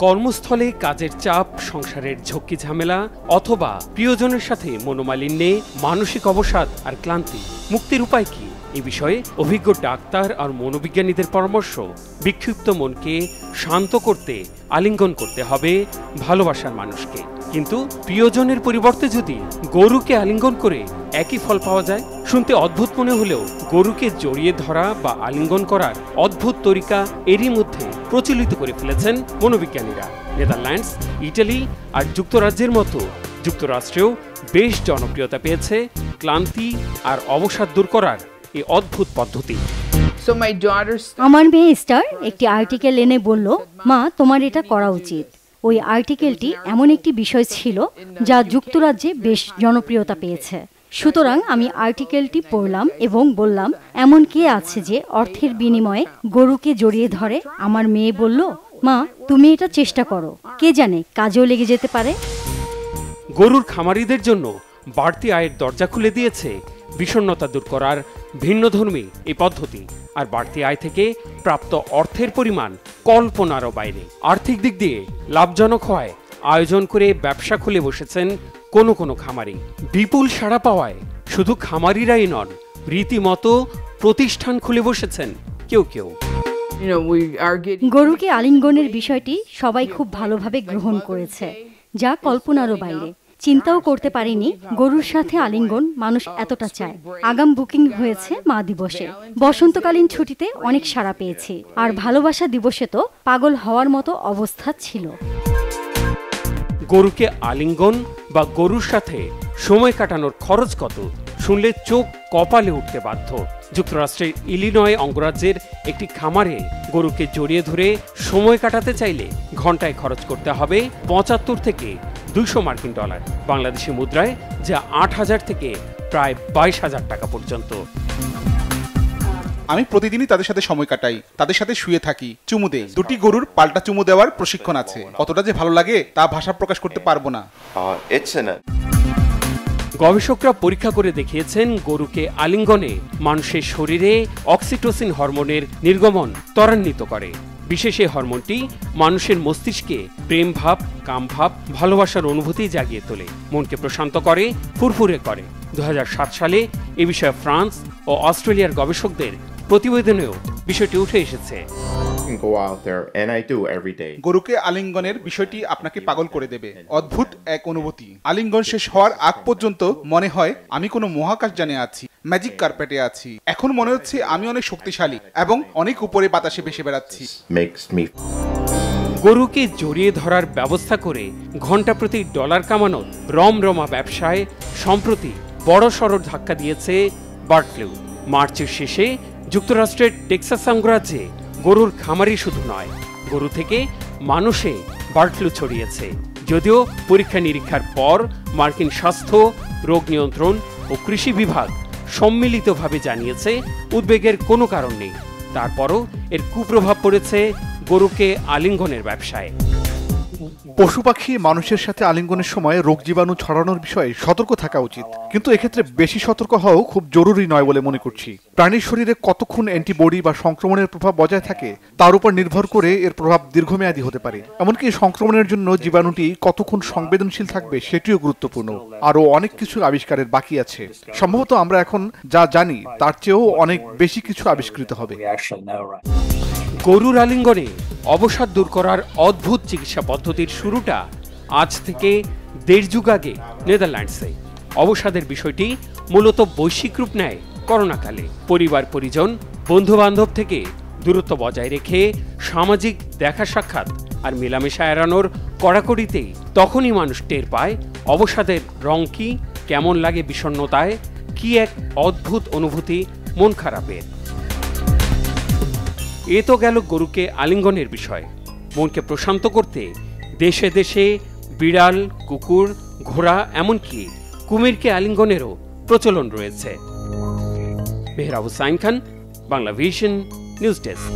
কর্মস্থলে কাজের চাপ, সংসারের ঝক্কি ঝামেলা অথবা প্রিয়জনের সাথে মনোমালিন্যে মানসিক অবসাদ আর ক্লান্তি মুক্তির উপায় কি? এ বিষয়ে অভিজ্ঞ ডাক্তার আর মনোবিজ্ঞানীদের পরামর্শ। বিক্ষিপ্ত মনকে শান্ত করতে আলিঙ্গন করতে হবে ভালোবাসার মানুষকে। কিন্তু প্রিয়জনের পরিবর্তে যদি গরুকে আলিঙ্গন করে একই ফল পাওয়া যায়, শুনতে অদ্ভুত মনে হলেও গরুকে জড়িয়ে ধরা বা আলিঙ্গন করার অদ্ভুত তরিকা এরই মধ্যে প্রচলিত করে ফেলেছেন মনোবিজ্ঞানীরা। নেদারল্যান্ডস, ইটালি আর যুক্তরাজ্যের মতো যুক্তরাষ্ট্রেও বেশ জনপ্রিয়তা পেয়েছে ক্লান্তি আর অবসাদ দূর করার এই অদ্ভুত পদ্ধতি। আমার মেয়ে স্টার একটি আর্টিকেল এনে বলল, মা তোমার এটা করা উচিত। ওই আর্টিকেলটি এমন একটি বিষয় ছিল যা যুক্তরাজ্যে বেশ জনপ্রিয়তা পেয়েছে। সুতরাং আমি আর্টিকেলটি পড়লাম এবং বললাম, এমন কে আছে যে অর্থের বিনিময়ে গরুকে জড়িয়ে ধরে? আমার মেয়ে বলল, মা তুমি এটা চেষ্টা করো, কে জানে কাজেও লেগে যেতে পারে। গরুর খামারিদের জন্য বাড়তি আয়ের দরজা খুলে দিয়েছে বিষণ্ণতা দূর করার ভিন্নধর্মী এই পদ্ধতি। আর বাড়তি আয় থেকে প্রাপ্ত অর্থের পরিমাণ কল্পনারও বাইরে। আর্থিক দিক দিয়ে লাভজনক হওয়ায় আয়োজন করে ব্যবসা খুলে বসেছেন কোনো কোনো খামারি। বিপুল সাড়া পাওয়ায় শুধু খামারিরাই নন, রীতিমতো প্রতিষ্ঠান খুলে বসেছেন কেউ কেউ। গরুকে আলিঙ্গনের বিষয়টি সবাই খুব ভালোভাবে গ্রহণ করেছে, যা কল্পনারও বাইরে। চিন্তাও করতে পারিনি গরুর সাথে আলিঙ্গন মানুষ এতটা চায়। আগাম বুকিং হয়েছে মা দিবসে। বসন্তকালীন ছুটিতে অনেক সাড়া পেয়েছি, আর ভালোবাসা দিবসে তো পাগল হওয়ার মতো অবস্থা ছিল। গরুকে আলিঙ্গন বা গরুর সাথে সময় কাটানোর খরচ কত শুনলে চোখ কপালে উঠতে বাধ্য। যুক্তরাষ্ট্রের ইলিনয় অঙ্গরাজ্যের একটি খামারে গরুকে জড়িয়ে ধরে সময় কাটাতে চাইলে ঘন্টায় খরচ করতে হবে ৭৫ থেকে ২০০ মার্কিন ডলার, বাংলাদেশি মুদ্রায় যা ৮,০০০ থেকে প্রায় ২২,০০০ টাকা পর্যন্ত। আমি প্রতিদিনই তাদের সাথে সময় কাটাই, তাদের সাথে শুয়ে থাকি, চুমু দেই। দুটি গরুর পাল্টা চুমু দেওয়ার প্রশিক্ষণ আছে। কতটা যে ভালো লাগে তা ভাষা প্রকাশ করতে পারবো না। গবেষকরা পরীক্ষা করে দেখিয়েছেন গরুকে আলিঙ্গনে মানুষের শরীরে অক্সিটোসিন হরমোনের নির্গমন ত্বরান্বিত করে। বিশেষ এই হরমোনটি মানুষের মস্তিষ্কে প্রেম ভাব, কাম ভাব, ভালোবাসার অনুভূতি জাগিয়ে তোলে, মনকে প্রশান্ত করে, ফুরফুরে করে। ২০০৭ সালে এ বিষয়ে ফ্রান্স ও অস্ট্রেলিয়ার গবেষকদের প্রতিবেদনেও বিষয়টি উঠে এসেছে। গরুকে আলিঙ্গনের বিষয়টি আপনাকে পাগল করে দেবে। অদ্ভুত এক অনুভূতি। আলিঙ্গন শেষ হওয়ার আগ পর্যন্ত মনে হয় আমি কোনো মহাকাশযানে আছি, ম্যাজিক কার্পেটে আছি। এখন মনে হচ্ছে আমি অনেক শক্তিশালী এবং অনেক উপরে বাতাসে ভেসে বেড়াচ্ছি। গরুকে জড়িয়ে ধরার ব্যবস্থা করে ঘন্টা প্রতি ডলার কামানোর রমরমা ব্যবসায় সম্প্রতি বড়সড় ধাক্কা দিয়েছে বার্ড ফ্লু। মার্চের শেষে যুক্তরাষ্ট্রের টেক্সাস অঙ্গরাজ্যে গরুর খামারি শুধু নয়, গরু থেকে মানুষে বার্ড ফ্লু ছড়িয়েছে। যদিও পরীক্ষা নিরীক্ষার পর মার্কিন স্বাস্থ্য, রোগ নিয়ন্ত্রণ ও কৃষি বিভাগ সম্মিলিতভাবে জানিয়েছে উদ্বেগের কোনো কারণ নেই, তারপরও এর কুপ্রভাব পড়েছে গরুকে আলিঙ্গনের ব্যবসায়। পশু পাখি মানুষের সাথে আলিঙ্গনের সময় রোগ জীবাণু ছড়ানোর বিষয়ে সতর্ক থাকা উচিত, কিন্তু এক্ষেত্রে বেশি সতর্ক হওয়াও খুব জরুরি নয় বলে মনে করছি। প্রাণীর শরীরে কতক্ষণ অ্যান্টিবডি বা সংক্রমণের প্রভাব বজায় থাকে তার উপর নির্ভর করে এর প্রভাব দীর্ঘমেয়াদী হতে পারে। এমনকি সংক্রমণের জন্য জীবাণুটি কতক্ষণ সংবেদনশীল থাকবে সেটিও গুরুত্বপূর্ণ। আরও অনেক কিছু আবিষ্কারের বাকি আছে। সম্ভবত আমরা এখন যা জানি তার চেয়েও অনেক বেশি কিছু আবিষ্কৃত হবে। গরুর আলিঙ্গনে অবসাদ দূর করার অদ্ভুত চিকিৎসা পদ্ধতির শুরুটা আজ থেকে ১.৫ যুগ আগে নেদারল্যান্ডসে। অবসাদের বিষয়টি মূলত বৈশ্বিক রূপ নেয় করোনাকালে। পরিবার পরিজন, বন্ধু বান্ধব থেকে দূরত্ব বজায় রেখে সামাজিক দেখা সাক্ষাৎ আর মেলামেশা এড়ানোর কড়াকড়িতেই তখনই মানুষ টের পায় অবসাদের রং কি, কেমন লাগে বিষণ্ণতায়, কি এক অদ্ভুত অনুভূতি মন খারাপের। এ তো গেল গরুকে আলিঙ্গনের বিষয়। মনকে প্রশান্ত করতে দেশে দেশে বিড়াল, কুকুর, ঘোড়া, এমনকি কুমিরকে আলিঙ্গনেরও প্রচলন রয়েছে। Mehrab Hussain Khan, Bangla vision news desk.